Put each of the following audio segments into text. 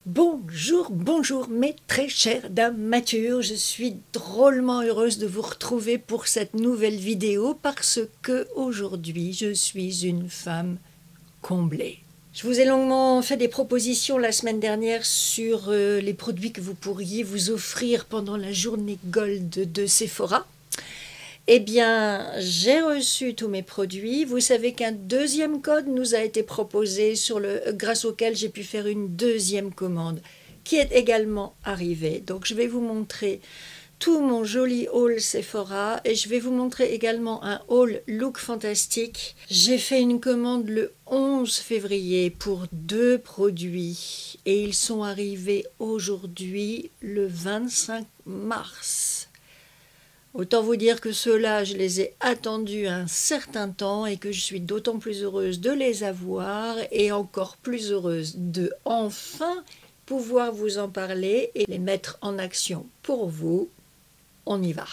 Bonjour, bonjour mes très chères dames matures, je suis drôlement heureuse de vous retrouver pour cette nouvelle vidéo parce que aujourd'hui je suis une femme comblée. Je vous ai longuement fait des propositions la semaine dernière sur les produits que vous pourriez vous offrir pendant la journée Gold de Sephora. Eh bien, j'ai reçu tous mes produits. Vous savez qu'un deuxième code nous a été proposé grâce auquel j'ai pu faire une deuxième commande qui est également arrivée. Donc, je vais vous montrer tout mon joli haul Sephora et je vais vous montrer également un haul look fantastique. J'ai fait une commande le 11 février pour 2 produits et ils sont arrivés aujourd'hui le 25 mars. Autant vous dire que ceux-là, je les ai attendus un certain temps et que je suis d'autant plus heureuse de les avoir et encore plus heureuse de enfin pouvoir vous en parler et les mettre en action pour vous. On y va.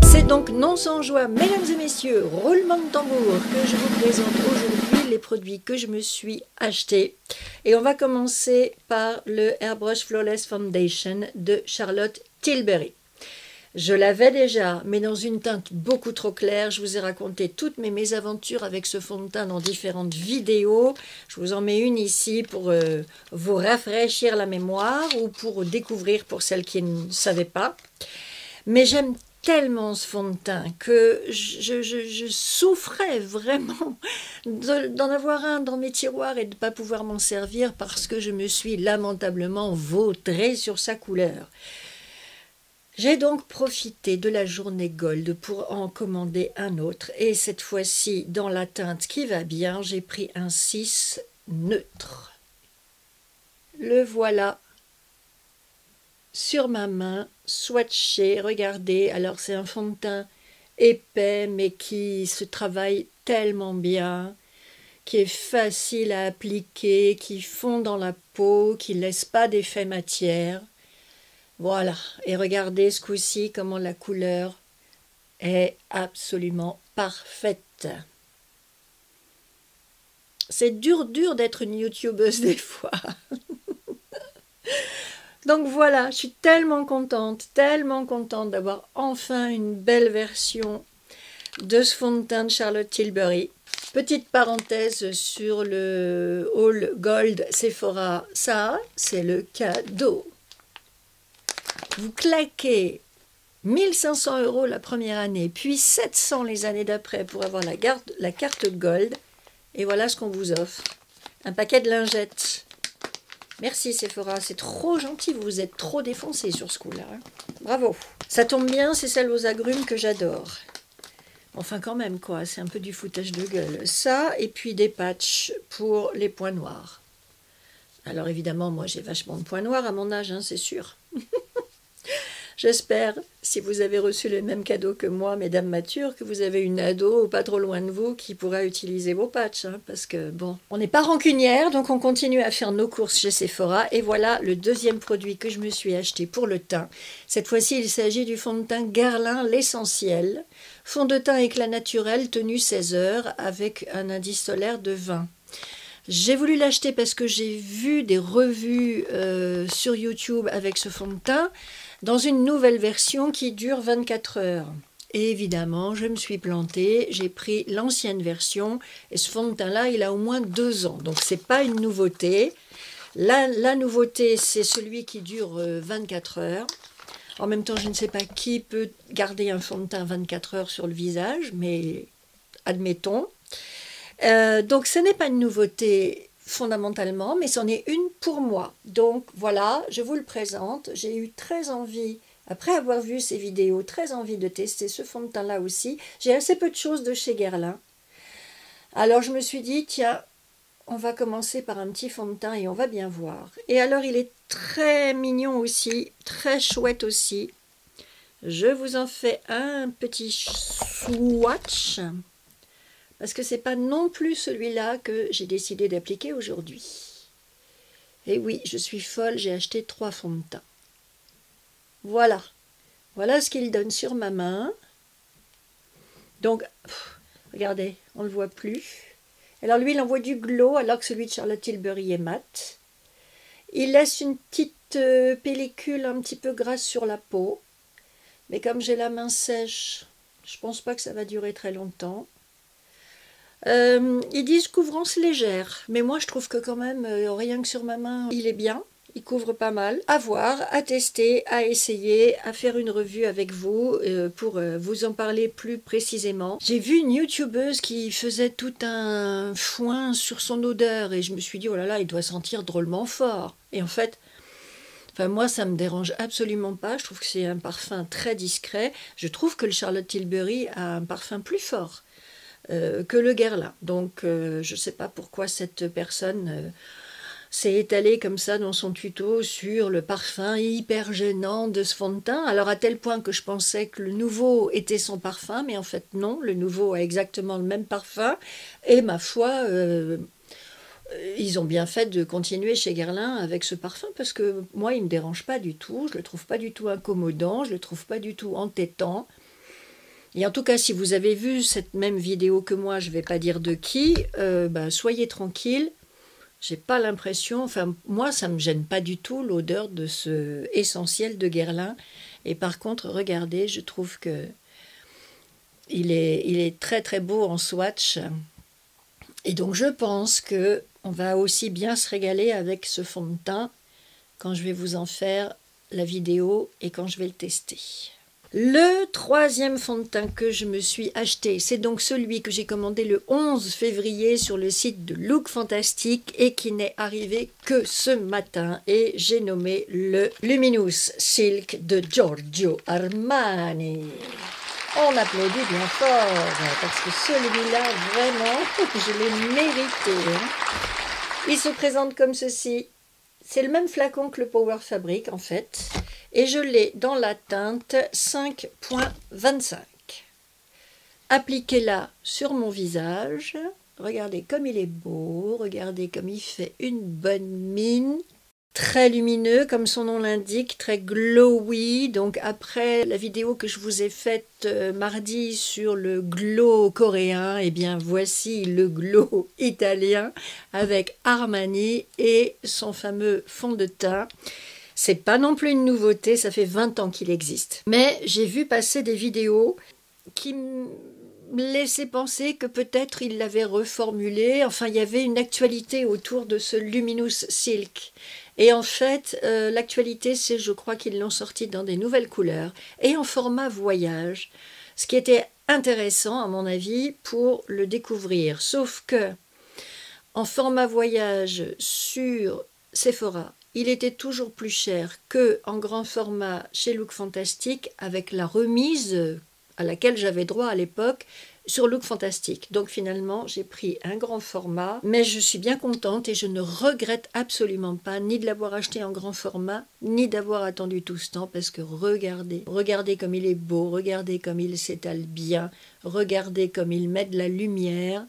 C'est donc non sans joie, mesdames et messieurs, roulement de tambour, que je vous présente aujourd'hui les produits que je me suis achetés. Et on va commencer par le Airbrush Flawless Foundation de Charlotte Tilbury. Je l'avais déjà, mais dans une teinte beaucoup trop claire. Je vous ai raconté toutes mes mésaventures avec ce fond de teint dans différentes vidéos. Je vous en mets une ici pour vous rafraîchir la mémoire ou pour découvrir pour celles qui ne savaient pas. Mais j'aime tellement ce fond de teint que je souffrais vraiment d'en avoir un dans mes tiroirs et de ne pas pouvoir m'en servir parce que je me suis lamentablement vautrée sur sa couleur. J'ai donc profité de la journée Gold pour en commander un autre et cette fois-ci dans la teinte qui va bien, j'ai pris un 6 neutre. Le voilà sur ma main, swatché, regardez, alors c'est un fond de teint épais mais qui se travaille tellement bien, qui est facile à appliquer, qui fond dans la peau, qui ne laisse pas d'effet matière. Voilà, et regardez ce coup-ci comment la couleur est absolument parfaite. C'est dur d'être une youtubeuse des fois. Donc voilà, je suis tellement contente d'avoir enfin une belle version de ce fond de teint de Charlotte Tilbury. Petite parenthèse sur le haul Gold Sephora, ça c'est le cadeau. Vous claquez 1500 € la première année, puis 700 les années d'après pour avoir la carte Gold. Et voilà ce qu'on vous offre. Un paquet de lingettes. Merci Sephora, c'est trop gentil, vous vous êtes trop défoncé sur ce coup-là. Hein. Bravo. Ça tombe bien, c'est celle aux agrumes que j'adore. Enfin quand même quoi, c'est un peu du foutage de gueule. Ça, et puis des patchs pour les points noirs. Alors évidemment, moi j'ai vachement de points noirs à mon âge, hein, c'est sûr. J'espère, si vous avez reçu le même cadeau que moi, mesdames matures, que vous avez une ado pas trop loin de vous qui pourra utiliser vos patchs. Hein, parce que, bon, on n'est pas rancunière, donc on continue à faire nos courses chez Sephora. Et voilà le deuxième produit que je me suis acheté pour le teint. Cette fois-ci, il s'agit du fond de teint Guerlain l'Essentiel. Fond de teint éclat naturel, tenu 16 heures, avec un indice solaire de 20. J'ai voulu l'acheter parce que j'ai vu des revues sur YouTube avec ce fond de teint, dans une nouvelle version qui dure 24 heures. Et évidemment, je me suis plantée, j'ai pris l'ancienne version, et ce fond de teint-là, il a au moins 2 ans, donc c'est pas une nouveauté. La nouveauté, c'est celui qui dure 24 heures. En même temps, je ne sais pas qui peut garder un fond de teint 24 heures sur le visage, mais admettons. Donc ce n'est pas une nouveauté fondamentalement, mais c'en est une pour moi. Donc voilà, je vous le présente. J'ai eu très envie, après avoir vu ces vidéos, très envie de tester ce fond de teint là aussi. J'ai assez peu de choses de chez Guerlain. Alors je me suis dit, tiens, on va commencer par un petit fond de teint et on va bien voir. Et alors il est très mignon aussi, très chouette aussi. Je vous en fais un petit swatch. Parce que ce n'est pas non plus celui-là que j'ai décidé d'appliquer aujourd'hui. Et oui, je suis folle, j'ai acheté 3 fonds de teint. Voilà ce qu'il donne sur ma main. Donc, Regardez, on ne le voit plus. Alors lui, il envoie du glow alors que celui de Charlotte Tilbury est mat. Il laisse une petite pellicule un petit peu grasse sur la peau. Mais comme j'ai la main sèche, je ne pense pas que ça va durer très longtemps. Ils disent couvrance légère, mais moi je trouve que quand même, rien que sur ma main, il est bien. Il couvre pas mal. À voir, à tester, à essayer, à faire une revue avec vous pour vous en parler plus précisément. J'ai vu une youtubeuse qui faisait tout un foin sur son odeur et je me suis dit, oh là là, il doit sentir drôlement fort. Et en fait, enfin, moi, ça me dérange absolument pas. Je trouve que c'est un parfum très discret. Je trouve que le Charlotte Tilbury a un parfum plus fort que le Guerlain. Donc, je ne sais pas pourquoi cette personne s'est étalée comme ça dans son tuto sur le parfum hyper gênant de ce fond de teint. Alors, à tel point que je pensais que le nouveau était son parfum, mais en fait, non. Le nouveau a exactement le même parfum. Et ma foi... ils ont bien fait de continuer chez Guerlain avec ce parfum parce que moi, il ne me dérange pas du tout. Je ne le trouve pas du tout incommodant, je ne le trouve pas du tout entêtant. Et en tout cas, si vous avez vu cette même vidéo que moi, je ne vais pas dire de qui, soyez tranquille. J'ai pas l'impression, enfin moi, ça ne me gêne pas du tout l'odeur de ce essentiel de Guerlain. Et par contre, regardez, je trouve que il est très très beau en swatch. Et donc je pense que on va aussi bien se régaler avec ce fond de teint quand je vais vous en faire la vidéo et quand je vais le tester. Le troisième fond de teint que je me suis acheté, c'est donc celui que j'ai commandé le 11 février sur le site de Look Fantastic et qui n'est arrivé que ce matin. Et j'ai nommé le Luminous Silk de Giorgio Armani. On applaudit bien fort, parce que celui-là, vraiment, je l'ai mérité. Il se présente comme ceci. C'est le même flacon que le Power Fabric, en fait. Et je l'ai dans la teinte 5.25. Appliquez-la sur mon visage. Regardez comme il est beau. Regardez comme il fait une bonne mine. Très lumineux, comme son nom l'indique, très glowy. Donc après la vidéo que je vous ai faite mardi sur le glow coréen, eh bien voici le glow italien avec Armani et son fameux fond de teint. C'est pas non plus une nouveauté, ça fait 20 ans qu'il existe. Mais j'ai vu passer des vidéos qui me laissaient penser que peut-être il l'avait reformulé. Enfin, il y avait une actualité autour de ce Luminous Silk. Et en fait, l'actualité, c'est, je crois qu'ils l'ont sorti dans des nouvelles couleurs et en format voyage, ce qui était intéressant, à mon avis, pour le découvrir. Sauf que, en format voyage sur Sephora, il était toujours plus cher qu'en grand format chez Look Fantastic, avec la remise à laquelle j'avais droit à l'époque, sur Look Fantastic. Donc finalement, j'ai pris un grand format, mais je suis bien contente et je ne regrette absolument pas ni de l'avoir acheté en grand format, ni d'avoir attendu tout ce temps, parce que regardez comme il est beau, regardez comme il s'étale bien, regardez comme il met de la lumière.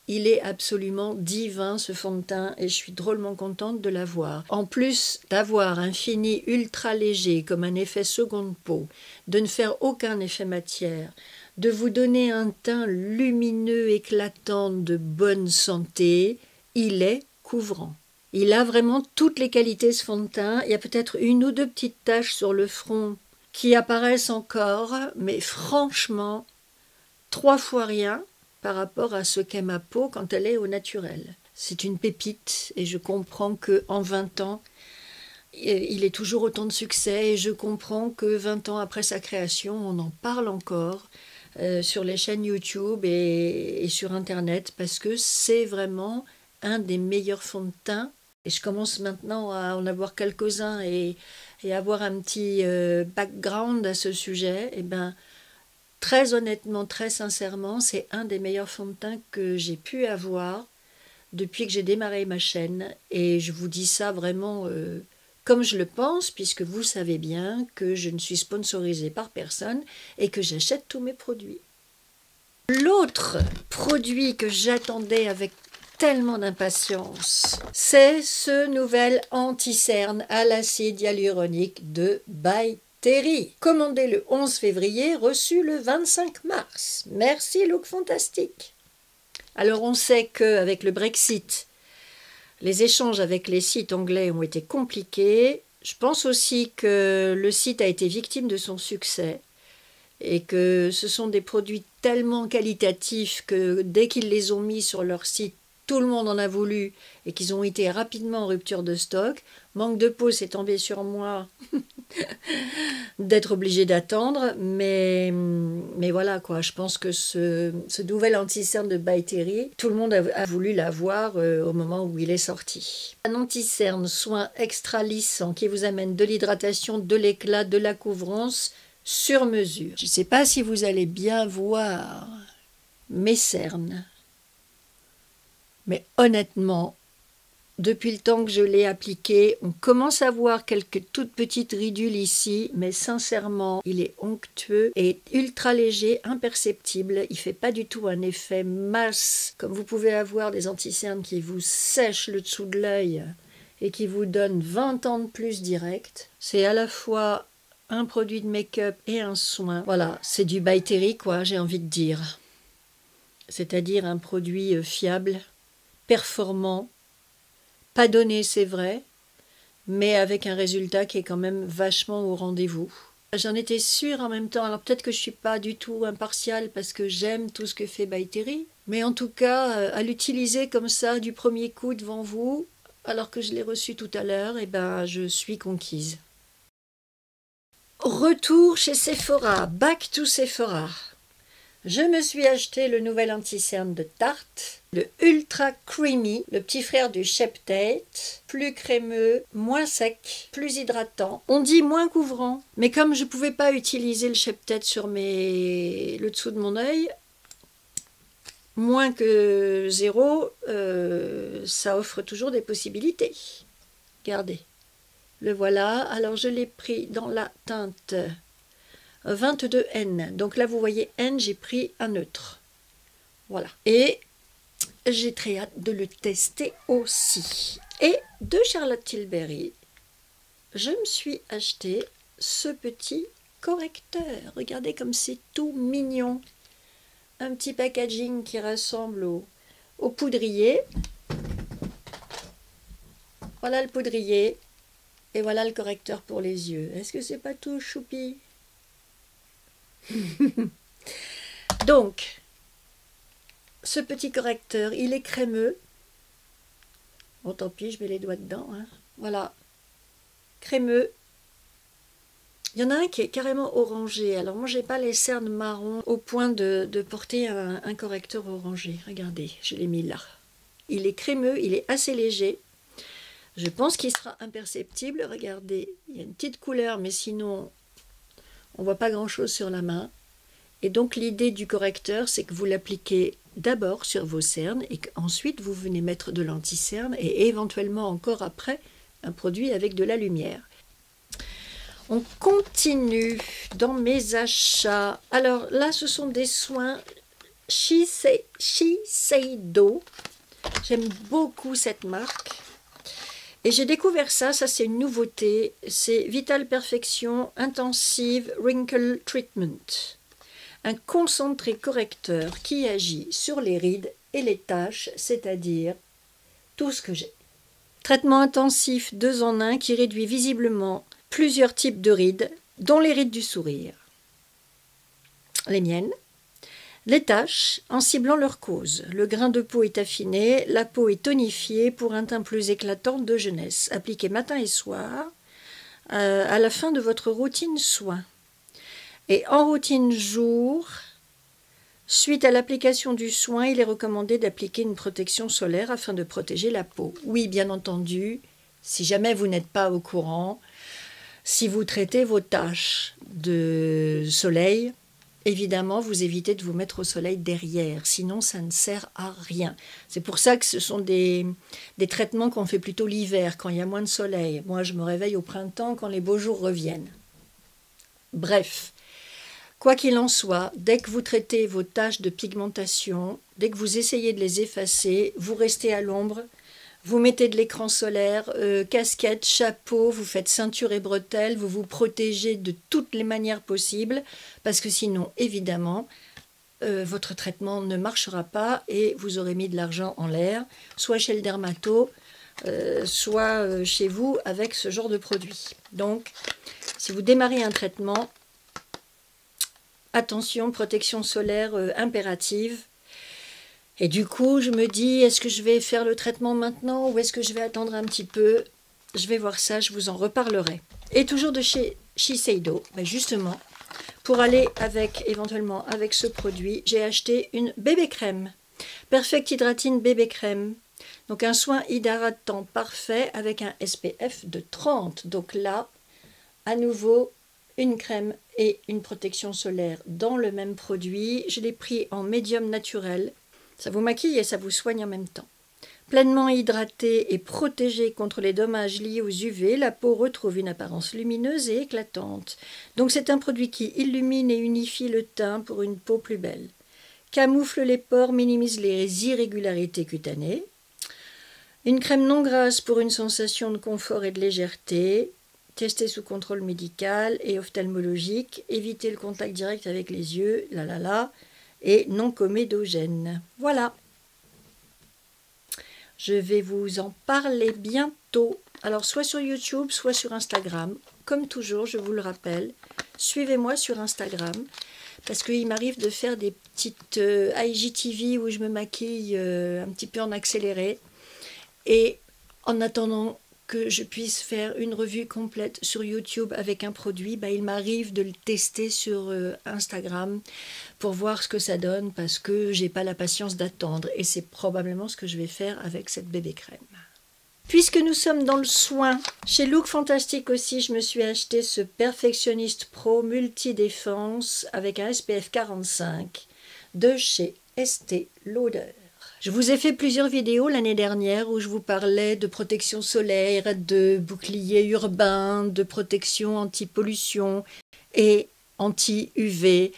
Il est absolument divin ce fond de teint et je suis drôlement contente de l'avoir. En plus d'avoir un fini ultra léger comme un effet seconde peau, de ne faire aucun effet matière, de vous donner un teint lumineux, éclatant, de bonne santé, il est couvrant. Il a vraiment toutes les qualités ce fond de teint. Il y a peut-être une ou deux petites taches sur le front qui apparaissent encore, mais franchement, 3 fois rien par rapport à ce qu'est ma peau quand elle est au naturel. C'est une pépite et je comprends qu'en 20 ans, il est toujours autant de succès et je comprends que 20 ans après sa création, on en parle encore sur les chaînes YouTube et sur Internet parce que c'est vraiment un des meilleurs fonds de teint. Et je commence maintenant à en avoir quelques-uns et avoir un petit background à ce sujet. Et ben, très honnêtement, très sincèrement, c'est un des meilleurs fonds de teint que j'ai pu avoir depuis que j'ai démarré ma chaîne. Et je vous dis ça vraiment comme je le pense, puisque vous savez bien que je ne suis sponsorisée par personne et que j'achète tous mes produits. L'autre produit que j'attendais avec tellement d'impatience, c'est ce nouvel anti-cerne à l'acide hyaluronique de By Terry, commandé le 11 février, reçu le 25 mars. Merci Look Fantastique. Alors on sait qu'avec le Brexit, les échanges avec les sites anglais ont été compliqués. Je pense aussi que le site a été victime de son succès et que ce sont des produits tellement qualitatifs que dès qu'ils les ont mis sur leur site, tout le monde en a voulu et qu'ils ont été rapidement en rupture de stock. Manque de peau, c'est tombé sur moi d'être obligé d'attendre, mais voilà quoi, je pense que ce nouvel anti-cerne de By Terry, tout le monde a voulu l'avoir au moment où il est sorti. Un anti-cerne soin extra lissant qui vous amène de l'hydratation, de l'éclat, de la couvrance sur mesure. Je ne sais pas si vous allez bien voir mes cernes, mais honnêtement, depuis le temps que je l'ai appliqué, on commence à voir quelques toutes petites ridules ici, mais sincèrement, il est onctueux et ultra léger, imperceptible. Il ne fait pas du tout un effet masse, comme vous pouvez avoir des anti-cernes qui vous sèchent le dessous de l'œil et qui vous donnent 20 ans de plus direct. C'est à la fois un produit de make-up et un soin. Voilà, c'est du By Terry, quoi, j'ai envie de dire. C'est-à-dire un produit fiable, performant, pas donné, c'est vrai, mais avec un résultat qui est quand même vachement au rendez-vous. J'en étais sûre en même temps, alors peut-être que je ne suis pas du tout impartiale parce que j'aime tout ce que fait By Terry, mais en tout cas, à l'utiliser comme ça du premier coup devant vous, alors que je l'ai reçu tout à l'heure, eh ben, je suis conquise. Retour chez Sephora, back to Sephora. Je me suis acheté le nouvel anti-cerne de Tarte, le Ultra Creamy, le petit frère du Shape Tape, plus crémeux, moins sec, plus hydratant. On dit moins couvrant, mais comme je ne pouvais pas utiliser le Shape Tape sur le dessous de mon œil, moins que 0, ça offre toujours des possibilités. Regardez, le voilà. Alors je l'ai pris dans la teinte 22N. Donc là, vous voyez N, j'ai pris un neutre. Voilà. Et j'ai très hâte de le tester aussi. Et de Charlotte Tilbury, je me suis acheté ce petit correcteur. Regardez comme c'est tout mignon. Un petit packaging qui ressemble au poudrier. Voilà le poudrier. Et voilà le correcteur pour les yeux. Est-ce que c'est pas tout choupi ? Donc, ce petit correcteur, il est crémeux. Bon, tant pis, je mets les doigts dedans. Hein. Voilà, crémeux. Il y en a un qui est carrément orangé. Alors moi, j'ai pas les cernes marron au point de porter un correcteur orangé. Regardez, je l'ai mis là. Il est crémeux, il est assez léger. Je pense qu'il sera imperceptible. Regardez, il y a une petite couleur, mais sinon, on ne voit pas grand-chose sur la main. Et donc, l'idée du correcteur, c'est que vous l'appliquez d'abord sur vos cernes et qu'ensuite, vous venez mettre de l'anti-cerne et éventuellement encore après, un produit avec de la lumière. On continue dans mes achats. Alors là, ce sont des soins Shiseido. J'aime beaucoup cette marque. Et j'ai découvert ça c'est une nouveauté, c'est Vital Perfection Intensive Wrinkle Treatment. Un concentré correcteur qui agit sur les rides et les taches, c'est-à-dire tout ce que j'ai. Traitement intensif 2 en 1 qui réduit visiblement plusieurs types de rides, dont les rides du sourire. Les miennes. Les taches, en ciblant leur cause. Le grain de peau est affiné, la peau est tonifiée pour un teint plus éclatant de jeunesse. Appliquez matin et soir à la fin de votre routine soin. Et en routine jour, suite à l'application du soin, il est recommandé d'appliquer une protection solaire afin de protéger la peau. Oui, bien entendu, si jamais vous n'êtes pas au courant, si vous traitez vos taches de soleil, évidemment, vous évitez de vous mettre au soleil derrière, sinon ça ne sert à rien. C'est pour ça que ce sont des traitements qu'on fait plutôt l'hiver, quand il y a moins de soleil. Moi, je me réveille au printemps quand les beaux jours reviennent. Bref, quoi qu'il en soit, dès que vous traitez vos taches de pigmentation, dès que vous essayez de les effacer, vous restez à l'ombre, Vous mettez de l'écran solaire, casquette, chapeau, vous faites ceinture et bretelles, vous vous protégez de toutes les manières possibles, parce que sinon, évidemment, votre traitement ne marchera pas et vous aurez mis de l'argent en l'air, soit chez le dermato, soit chez vous avec ce genre de produit. Donc, si vous démarrez un traitement, attention, protection solaire impérative. Et du coup, je me dis, est-ce que je vais faire le traitement maintenant ou est-ce que je vais attendre un petit peu? Je vais voir ça, je vous en reparlerai. Et toujours de chez Shiseido, ben justement, pour aller éventuellement avec ce produit, j'ai acheté une bébé crème. Perfect Hydratine bébé crème. Donc un soin hydratant parfait avec un SPF de 30. Donc là, à nouveau, une crème et une protection solaire dans le même produit. Je l'ai pris en médium naturel. Ça vous maquille et ça vous soigne en même temps. Pleinement hydratée et protégée contre les dommages liés aux UV, la peau retrouve une apparence lumineuse et éclatante. Donc c'est un produit qui illumine et unifie le teint pour une peau plus belle. Camoufle les pores, minimise les irrégularités cutanées. Une crème non grasse pour une sensation de confort et de légèreté. Testée sous contrôle médical et ophtalmologique. Éviter le contact direct avec les yeux. Et non comédogène. Voilà. Je vais vous en parler bientôt. Alors, soit sur YouTube, soit sur Instagram. Comme toujours, je vous le rappelle, suivez-moi sur Instagram. Parce qu'il m'arrive de faire des petites IGTV où je me maquille un petit peu en accéléré. Et en attendant que je puisse faire une revue complète sur YouTube avec un produit, il m'arrive de le tester sur Instagram pour voir ce que ça donne parce que j'ai pas la patience d'attendre et c'est probablement ce que je vais faire avec cette bébé crème. Puisque nous sommes dans le soin, chez Look Fantastic aussi, je me suis acheté ce Perfectionniste Pro Multi-Défense avec un SPF 45 de chez Estée Lauder. Je vous ai fait plusieurs vidéos l'année dernière où je vous parlais de protection solaire, de bouclier urbain, de protection anti-pollution et anti-UV.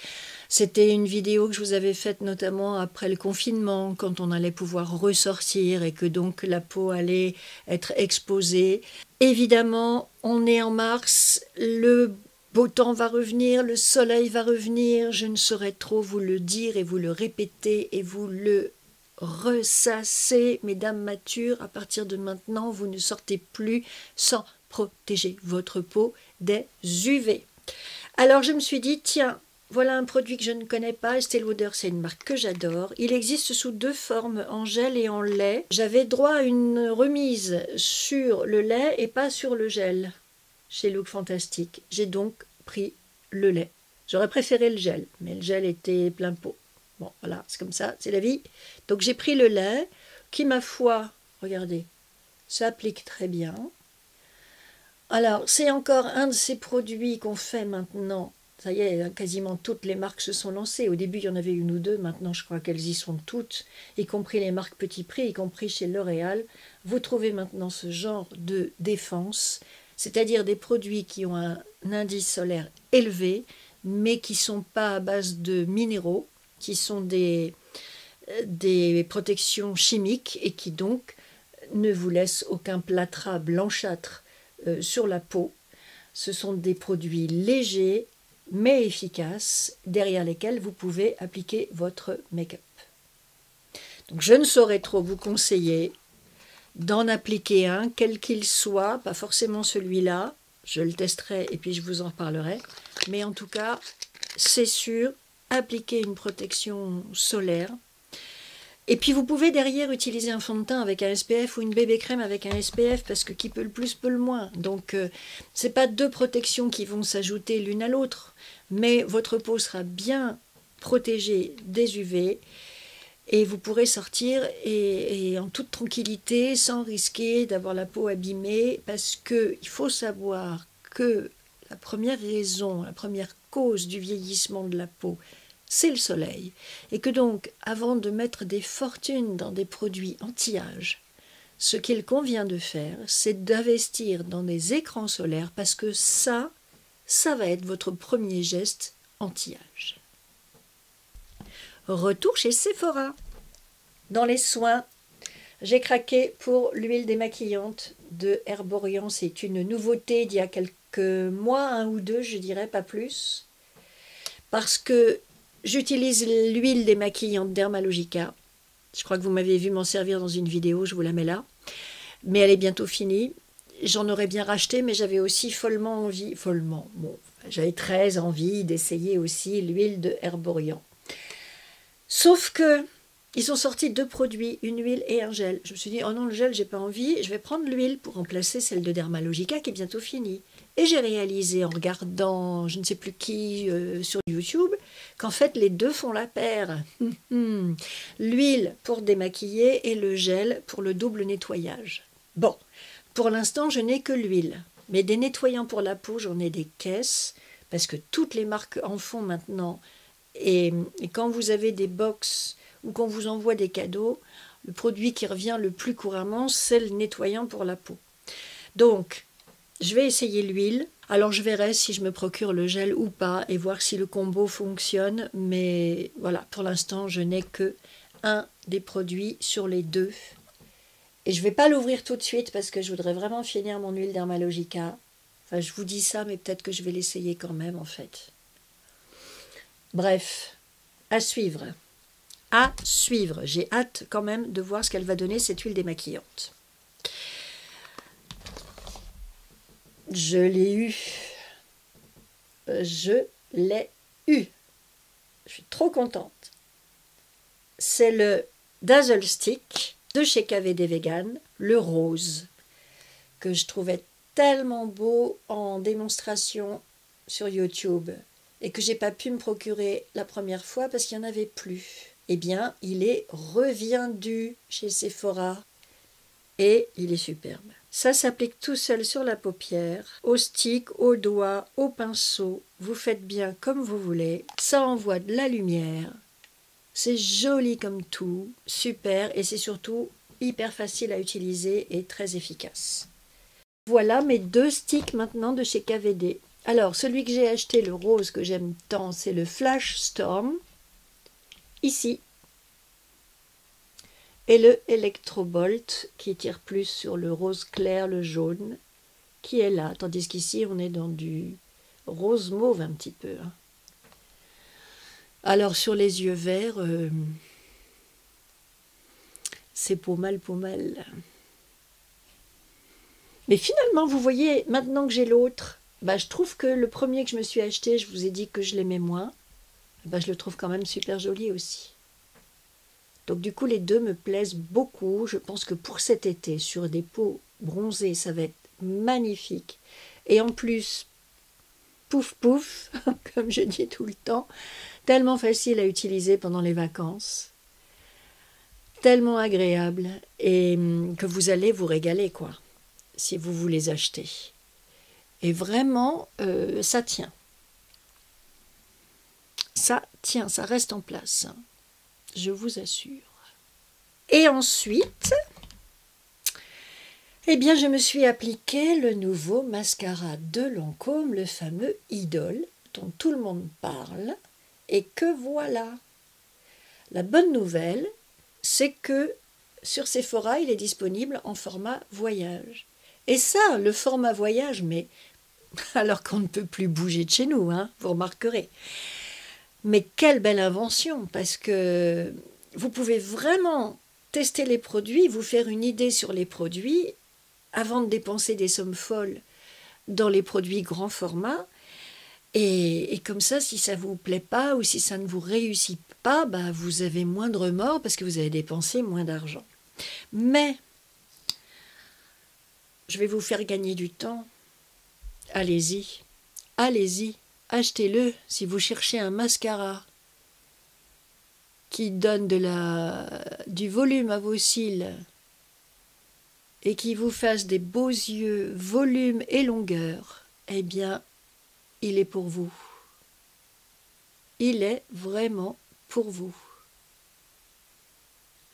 C'était une vidéo que je vous avais faite notamment après le confinement, quand on allait pouvoir ressortir et que donc la peau allait être exposée. Évidemment, on est en mars, le beau temps va revenir, le soleil va revenir, je ne saurais trop vous le dire et vous le répéter et vous le ressasser, mesdames matures, à partir de maintenant, vous ne sortez plus sans protéger votre peau des UV. Alors je me suis dit, tiens, voilà un produit que je ne connais pas, Estée Lauder, c'est une marque que j'adore. Il existe sous deux formes, en gel et en lait. J'avais droit à une remise sur le lait et pas sur le gel chez Look Fantastic. J'ai donc pris le lait. J'aurais préféré le gel, mais le gel était plein pot. Bon, voilà, c'est comme ça, c'est la vie. Donc j'ai pris le lait, qui, ma foi, regardez, s'applique très bien. Alors, c'est encore un de ces produits qu'on fait maintenant. Ça y est, quasiment toutes les marques se sont lancées. Au début, il y en avait une ou deux. Maintenant, je crois qu'elles y sont toutes, y compris les marques petit prix, y compris chez L'Oréal. Vous trouvez maintenant ce genre de défense, c'est-à-dire des produits qui ont un indice solaire élevé, mais qui ne sont pas à base de minéraux, qui sont des protections chimiques et qui donc ne vous laissent aucun plâtras blanchâtre sur la peau. Ce sont des produits légers mais efficaces derrière lesquels vous pouvez appliquer votre make-up. Donc je ne saurais trop vous conseiller d'en appliquer un, quel qu'il soit, pas forcément celui-là, je le testerai et puis je vous en reparlerai, mais en tout cas, c'est sûr, appliquer une protection solaire. Et puis vous pouvez derrière utiliser un fond de teint avec un SPF ou une bébé crème avec un SPF parce que qui peut le plus peut le moins. Donc c'est pas deux protections qui vont s'ajouter l'une à l'autre, mais votre peau sera bien protégée des UV et vous pourrez sortir et en toute tranquillité sans risquer d'avoir la peau abîmée parce que il faut savoir que la première raison, la première cause du vieillissement de la peau, c'est le soleil. Et que donc, avant de mettre des fortunes dans des produits anti-âge, ce qu'il convient de faire, c'est d'investir dans des écrans solaires parce que ça va être votre premier geste anti-âge. Retour chez Sephora. Dans les soins, J'ai craqué pour l'huile démaquillante de Herborian. C'est une nouveauté d'il y a quelques mois, un ou deux, je dirais, pas plus. Parce que j'utilise l'huile démaquillante Dermalogica. Je crois que vous m'avez vu m'en servir dans une vidéo, je vous la mets là. Mais elle est bientôt finie. J'en aurais bien racheté, mais j'avais aussi follement envie, bon, j'avais très envie d'essayer aussi l'huile de Herborian. Sauf que ils ont sorti 2 produits, une huile et un gel. Je me suis dit, oh non, le gel, j'ai pas envie, je vais prendre l'huile pour remplacer celle de Dermalogica qui est bientôt finie. Et j'ai réalisé en regardant, je ne sais plus qui, sur YouTube, qu'en fait les deux font la paire. L'huile pour démaquiller et le gel pour le double nettoyage. Bon, pour l'instant, je n'ai que l'huile. Mais des nettoyants pour la peau, j'en ai des caisses, parce que toutes les marques en font maintenant. Et quand vous avez des box ou qu'on vous envoie des cadeaux, le produit qui revient le plus couramment, c'est le nettoyant pour la peau. Donc, je vais essayer l'huile. Alors, je verrai si je me procure le gel ou pas et voir si le combo fonctionne. Mais voilà, pour l'instant, je n'ai que un des produits sur les 2. Et je ne vais pas l'ouvrir tout de suite parce que je voudrais vraiment finir mon huile Dermalogica. Enfin, je vous dis ça, mais peut-être que je vais l'essayer quand même, en fait. Bref, à suivre. À suivre. J'ai hâte quand même de voir ce qu'elle va donner, cette huile démaquillante. Je l'ai eu. Je l'ai eu. Je suis trop contente. C'est le Dazzle Stick de chez KVD Vegan, le rose, que je trouvais tellement beau en démonstration sur YouTube et que j'ai pas pu me procurer la première fois parce qu'il n'y en avait plus. Eh bien, il est revendu chez Sephora et il est superbe. Ça s'applique tout seul sur la paupière, au stick, au doigt, au pinceau. Vous faites bien comme vous voulez. Ça envoie de la lumière. C'est joli comme tout, super, et c'est surtout hyper facile à utiliser et très efficace. Voilà mes 2 sticks maintenant de chez KVD. Alors, celui que j'ai acheté, le rose que j'aime tant, c'est le Flash Storm, ici. Et le Electrobolt, qui tire plus sur le rose clair, le jaune, qui est là. Tandis qu'ici, on est dans du rose mauve un petit peu. Alors, sur les yeux verts, c'est pas mal, pas mal. Mais finalement, vous voyez, maintenant que j'ai l'autre, je trouve que le premier que je me suis acheté, je vous ai dit que je l'aimais moins, je le trouve quand même super joli aussi. Donc du coup, les deux me plaisent beaucoup. Je pense que pour cet été, sur des peaux bronzées, ça va être magnifique. Et en plus, pouf pouf, comme je dis tout le temps, tellement facile à utiliser pendant les vacances, tellement agréable, et que vous allez vous régaler, quoi, si vous vous les achetez. Et vraiment, ça tient. Ça tient, ça reste en place, hein, je vous assure. Et ensuite, eh bien, je me suis appliqué le nouveau mascara de Lancôme, le fameux Idol, dont tout le monde parle, et que voilà. La bonne nouvelle, c'est que sur Sephora, il est disponible en format voyage. Et ça, le format voyage, mais alors qu'on ne peut plus bouger de chez nous, hein, vous remarquerez. Mais quelle belle invention, parce que vous pouvez vraiment tester les produits, vous faire une idée sur les produits, avant de dépenser des sommes folles dans les produits grand format. Et comme ça, si ça ne vous plaît pas ou si ça ne vous réussit pas, vous avez moins de remords parce que vous avez dépensé moins d'argent. Mais, je vais vous faire gagner du temps. Allez-y, allez-y, achetez-le si vous cherchez un mascara qui donne du volume à vos cils et qui vous fasse des beaux yeux, volume et longueur. Eh bien, il est pour vous. Il est vraiment pour vous.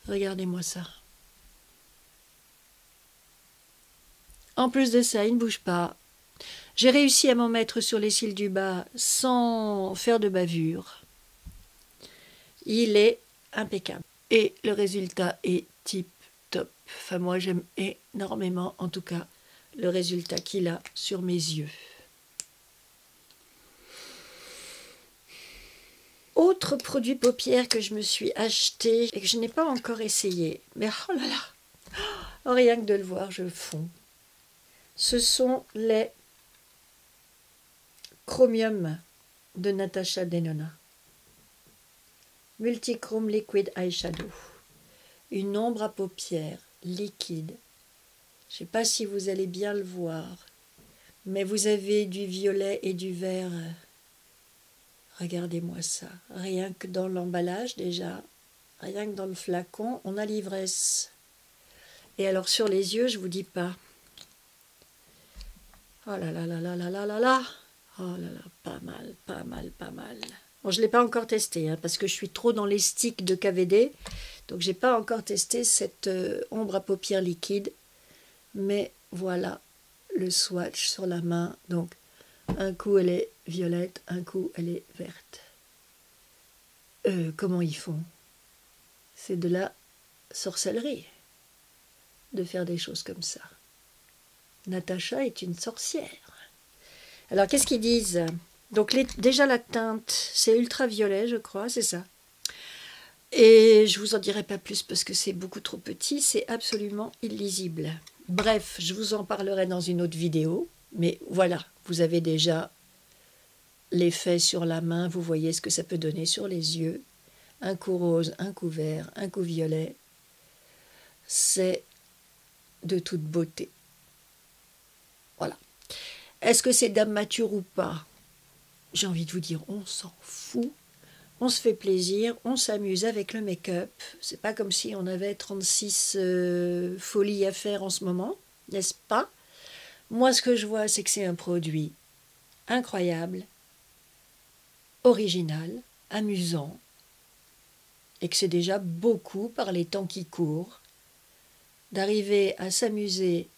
Regardez-moi ça. En plus de ça, il ne bouge pas. J'ai réussi à m'en mettre sur les cils du bas sans faire de bavure. Il est impeccable. Et le résultat est tip top. Enfin, moi, j'aime énormément, en tout cas, le résultat qu'il a sur mes yeux. Autre produit paupières que je me suis acheté et que je n'ai pas encore essayé. Mais oh là là, oh, rien que de le voir, je fonds. Ce sont les Chromium de Natasha Denona. Multichrome Liquid Eyeshadow. Une ombre à paupières liquide. Je ne sais pas si vous allez bien le voir, mais vous avez du violet et du vert. Regardez-moi ça. Rien que dans l'emballage déjà, rien que dans le flacon, on a l'ivresse. Et alors sur les yeux, je vous dis pas. Oh là là là là là là là là. Oh là là, pas mal, pas mal, pas mal. Bon, je ne l'ai pas encore testé, hein, parce que je suis trop dans les sticks de KVD. Donc, je n'ai pas encore testé cette ombre à paupières liquide. Mais voilà le swatch sur la main. Donc, un coup, elle est violette, un coup, elle est verte. Comment ils font? C'est de la sorcellerie de faire des choses comme ça. Natacha est une sorcière. Alors, qu'est-ce qu'ils disent? Donc, déjà, la teinte, c'est ultraviolet, je crois, c'est ça. Et je vous en dirai pas plus parce que c'est beaucoup trop petit, c'est absolument illisible. Bref, je vous en parlerai dans une autre vidéo. Mais voilà, vous avez déjà l'effet sur la main, vous voyez ce que ça peut donner sur les yeux. Un coup rose, un coup vert, un coup violet. C'est de toute beauté. Voilà. Est-ce que c'est dame mature ou pas? J'ai envie de vous dire, on s'en fout. On se fait plaisir, on s'amuse avec le make-up. C'est pas comme si on avait 36 folies à faire en ce moment, n'est-ce pas? Moi, ce que je vois, c'est que c'est un produit incroyable, original, amusant, et que c'est déjà beaucoup, par les temps qui courent, d'arriver à s'amuser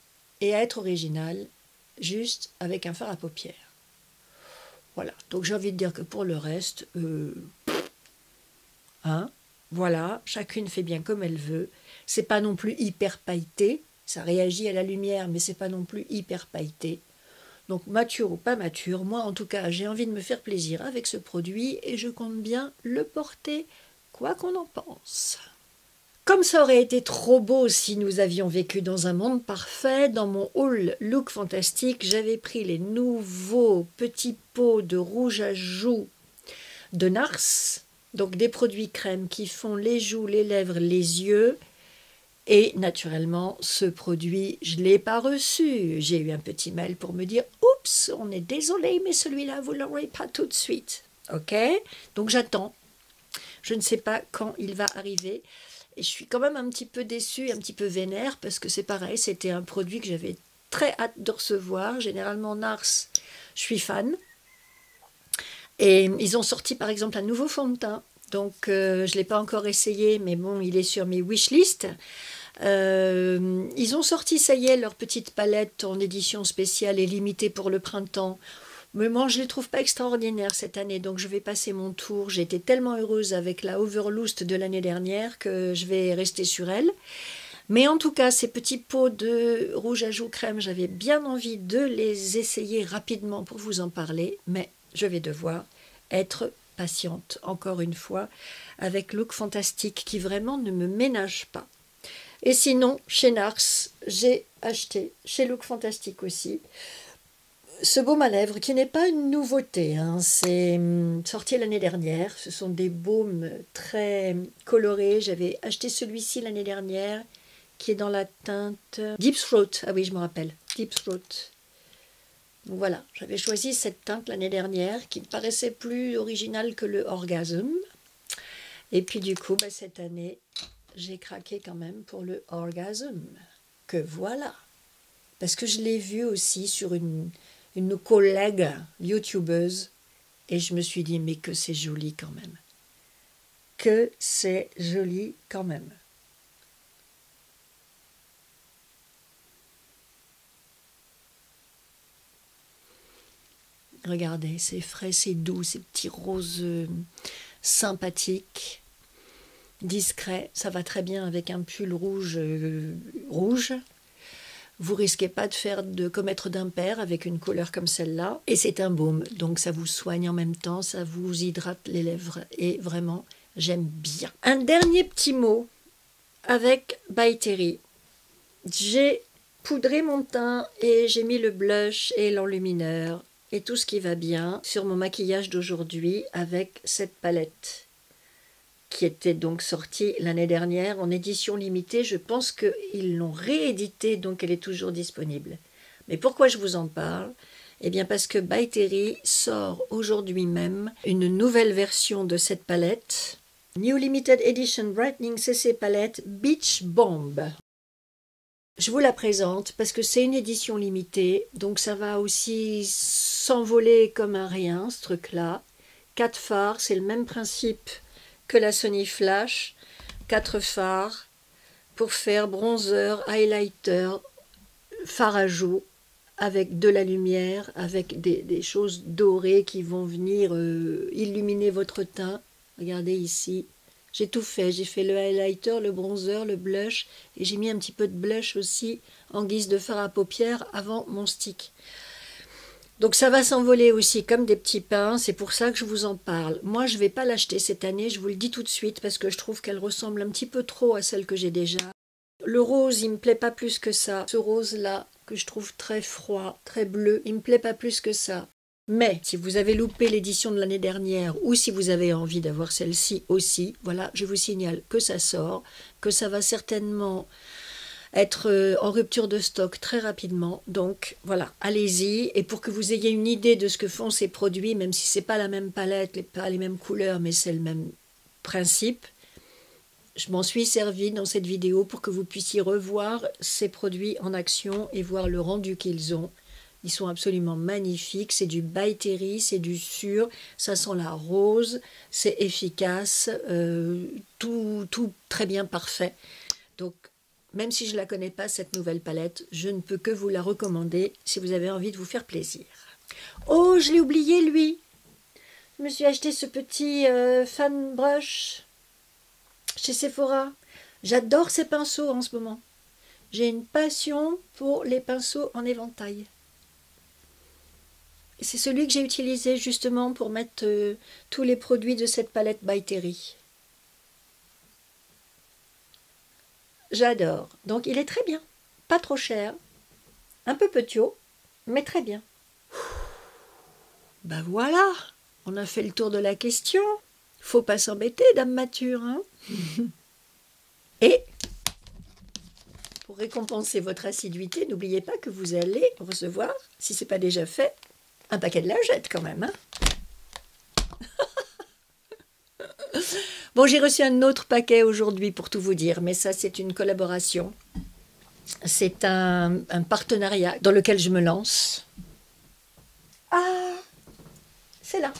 et à être original juste avec un fard à paupières. Voilà, donc j'ai envie de dire que pour le reste, voilà, chacune fait bien comme elle veut. C'est pas non plus hyper pailleté, ça réagit à la lumière, mais c'est pas non plus hyper pailleté. Donc mature ou pas mature, moi en tout cas j'ai envie de me faire plaisir avec ce produit et je compte bien le porter, quoi qu'on en pense. Comme ça aurait été trop beau si nous avions vécu dans un monde parfait, dans mon haul Look Fantastique, j'avais pris les nouveaux petits pots de rouge à joues de NARS, donc des produits crème qui font les joues, les lèvres, les yeux. Et naturellement, ce produit, je ne l'ai pas reçu. J'ai eu un petit mail pour me dire « Oups, on est désolé, mais celui-là, vous ne l'aurez pas tout de suite. » Ok? Donc j'attends. Je ne sais pas quand il va arriver. Et je suis quand même un petit peu déçue, un petit peu vénère, parce que c'est pareil, c'était un produit que j'avais très hâte de recevoir. Généralement, NARS, je suis fan. Et ils ont sorti par exemple un nouveau fond de teint. Donc je ne l'ai pas encore essayé, mais bon, il est sur mes wishlists. Ils ont sorti, ça y est, leur petite palette en édition spéciale et limitée pour le printemps. Mais moi, je ne les trouve pas extraordinaires cette année, donc je vais passer mon tour. J'ai été tellement heureuse avec la Overloost de l'année dernière que je vais rester sur elle. Mais en tout cas, ces petits pots de rouge à joues crème, j'avais bien envie de les essayer rapidement pour vous en parler, mais je vais devoir être patiente, encore une fois, avec Look Fantastique qui vraiment ne me ménage pas. Et sinon, chez NARS, j'ai acheté, chez Look Fantastique aussi, ce baume à lèvres qui n'est pas une nouveauté, hein, c'est sorti l'année dernière. Ce sont des baumes très colorés. J'avais acheté celui-ci l'année dernière qui est dans la teinte Deep Throat. Ah oui, je me rappelle, Deep Throat. Donc voilà, j'avais choisi cette teinte l'année dernière qui me paraissait plus originale que le Orgasm. Et puis du coup, cette année, j'ai craqué quand même pour le Orgasm. Que voilà. Parce que je l'ai vu aussi sur une collègue youtubeuse et je me suis dit mais que c'est joli quand même. Que c'est joli quand même. Regardez, c'est frais, c'est doux, ces petits roses sympathiques. discret, ça va très bien avec un pull rouge. Vous risquez pas de commettre d'impair avec une couleur comme celle-là. Et c'est un baume, donc ça vous soigne en même temps, ça vous hydrate les lèvres. Et vraiment, j'aime bien. Un dernier petit mot avec By Terry. J'ai poudré mon teint et j'ai mis le blush et l'enlumineur et tout ce qui va bien sur mon maquillage d'aujourd'hui avec cette palette qui était donc sortie l'année dernière en édition limitée. Je pense qu'ils l'ont rééditée, donc elle est toujours disponible. Mais pourquoi je vous en parle? Eh bien parce que By Terry sort aujourd'hui même une nouvelle version de cette palette. New Limited Edition Brightening CC Palette Beach Bomb. Je vous la présente parce que c'est une édition limitée, donc ça va aussi s'envoler comme un rien, ce truc-là. 4 fards, c'est le même principe que la Sony Flash. 4 fards pour faire bronzer, highlighter, fard à joues, avec de la lumière, avec des choses dorées qui vont venir illuminer votre teint. Regardez ici. J'ai tout fait, j'ai fait le highlighter, le bronzer, le blush et j'ai mis un petit peu de blush aussi en guise de fard à paupières avant mon stick. Donc ça va s'envoler aussi comme des petits pains, c'est pour ça que je vous en parle. Moi je ne vais pas l'acheter cette année, je vous le dis tout de suite parce que je trouve qu'elle ressemble un petit peu trop à celle que j'ai déjà. Le rose il ne me plaît pas plus que ça, ce rose là que je trouve très froid, très bleu, il ne me plaît pas plus que ça. Mais si vous avez loupé l'édition de l'année dernière ou si vous avez envie d'avoir celle-ci aussi, voilà, je vous signale que ça sort, que ça va certainement être en rupture de stock très rapidement. Donc voilà, allez-y. Et pour que vous ayez une idée de ce que font ces produits, même si ce n'est pas la même palette, pas les mêmes couleurs, mais c'est le même principe, je m'en suis servi dans cette vidéo pour que vous puissiez revoir ces produits en action et voir le rendu qu'ils ont. Ils sont absolument magnifiques, c'est du By Terry, c'est du sûr, ça sent la rose, c'est efficace, tout très bien parfait. Donc, même si je ne la connais pas, cette nouvelle palette, je ne peux que vous la recommander si vous avez envie de vous faire plaisir. Oh, je l'ai oublié, lui. Je me suis acheté ce petit fan brush chez Sephora. J'adore ces pinceaux en ce moment. J'ai une passion pour les pinceaux en éventail. C'est celui que j'ai utilisé justement pour mettre tous les produits de cette palette By Terry. J'adore. Donc il est très bien. Pas trop cher. Un peu petiot, mais très bien. Ben voilà, on a fait le tour de la question. Faut pas s'embêter, dame mature. Hein. Et pour récompenser votre assiduité, n'oubliez pas que vous allez recevoir, si ce n'est pas déjà fait, un paquet de lingettes quand même. Hein. Bon, j'ai reçu un autre paquet aujourd'hui pour tout vous dire, mais ça c'est une collaboration. C'est un partenariat dans lequel je me lance. Ah, c'est là.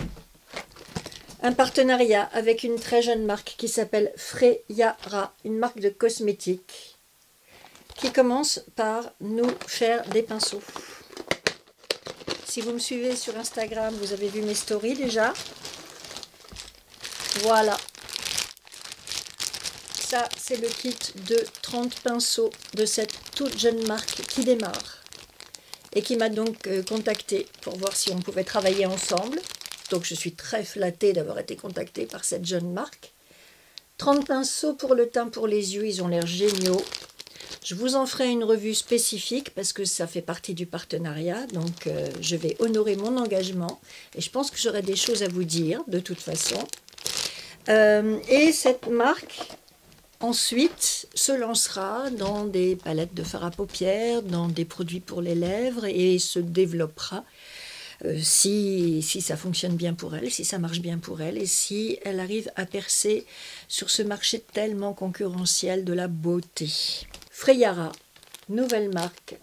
Un partenariat avec une très jeune marque qui s'appelle Freyara, une marque de cosmétiques qui commence par nous faire des pinceaux. Si vous me suivez sur Instagram, vous avez vu mes stories déjà. Voilà. Ça, c'est le kit de 30 pinceaux de cette toute jeune marque qui démarre et qui m'a donc contactée pour voir si on pouvait travailler ensemble. Donc, je suis très flattée d'avoir été contactée par cette jeune marque. 30 pinceaux pour le teint, pour les yeux, ils ont l'air géniaux. Je vous en ferai une revue spécifique parce que ça fait partie du partenariat. Donc, je vais honorer mon engagement et je pense que j'aurai des choses à vous dire de toute façon. Et cette marque, ensuite, se lancera dans des palettes de fard à paupières, dans des produits pour les lèvres et se développera si ça fonctionne bien pour elle, si ça marche bien pour elle et si elle arrive à percer sur ce marché tellement concurrentiel de la beauté. Freyara, nouvelle marque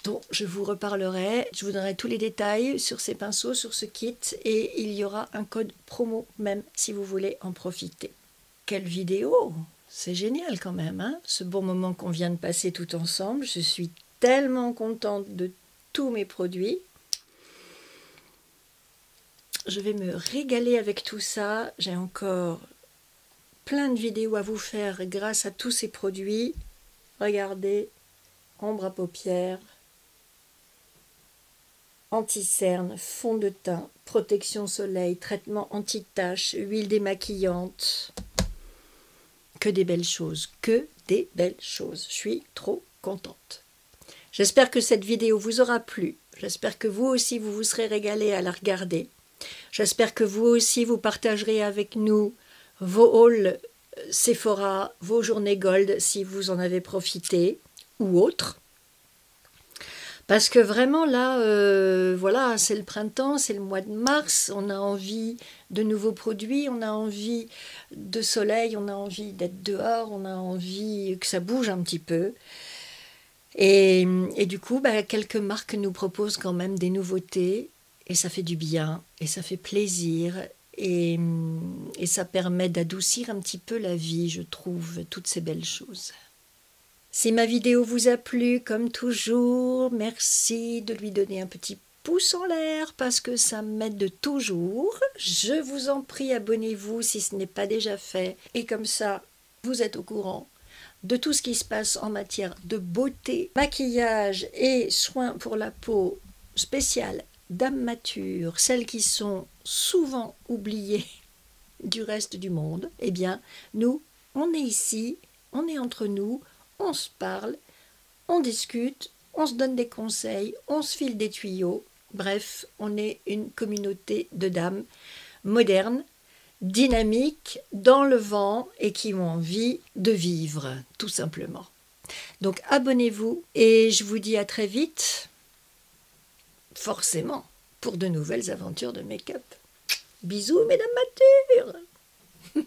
dont je vous reparlerai. Je vous donnerai tous les détails sur ces pinceaux, sur ce kit et il y aura un code promo même si vous voulez en profiter. Quelle vidéo! C'est génial quand même, hein, ce bon moment qu'on vient de passer tout ensemble. Je suis tellement contente de tous mes produits. je vais me régaler avec tout ça. J'ai encore plein de vidéos à vous faire grâce à tous ces produits. Regardez, ombre à paupières, anti-cerne, fond de teint, protection soleil, traitement anti-taches, huile démaquillante. Que des belles choses, que des belles choses. Je suis trop contente. J'espère que cette vidéo vous aura plu. J'espère que vous aussi, vous vous serez régalés à la regarder. J'espère que vous aussi, vous partagerez avec nous vos hauls Sephora, vos journées Gold, si vous en avez profité, ou autres. Parce que vraiment, là, voilà, c'est le printemps, c'est le mois de mars, on a envie de nouveaux produits, on a envie de soleil, on a envie d'être dehors, on a envie que ça bouge un petit peu. Et du coup, bah, quelques marques nous proposent quand même des nouveautés, et ça fait du bien, et ça fait plaisir, et ça permet d'adoucir un petit peu la vie, je trouve, toutes ces belles choses. Si ma vidéo vous a plu, comme toujours, merci de lui donner un petit pouce en l'air parce que ça m'aide toujours. Je vous en prie, abonnez-vous si ce n'est pas déjà fait. Et comme ça, vous êtes au courant de tout ce qui se passe en matière de beauté, maquillage et soins pour la peau spéciales dames matures, celles qui sont souvent oubliées du reste du monde. Eh bien, nous, on est ici, on est entre nous, on se parle, on discute, on se donne des conseils, on se file des tuyaux. Bref, on est une communauté de dames modernes, dynamiques, dans le vent et qui ont envie de vivre, tout simplement. Donc abonnez-vous et je vous dis à très vite, forcément, pour de nouvelles aventures de make-up. Bisous, mesdames matures!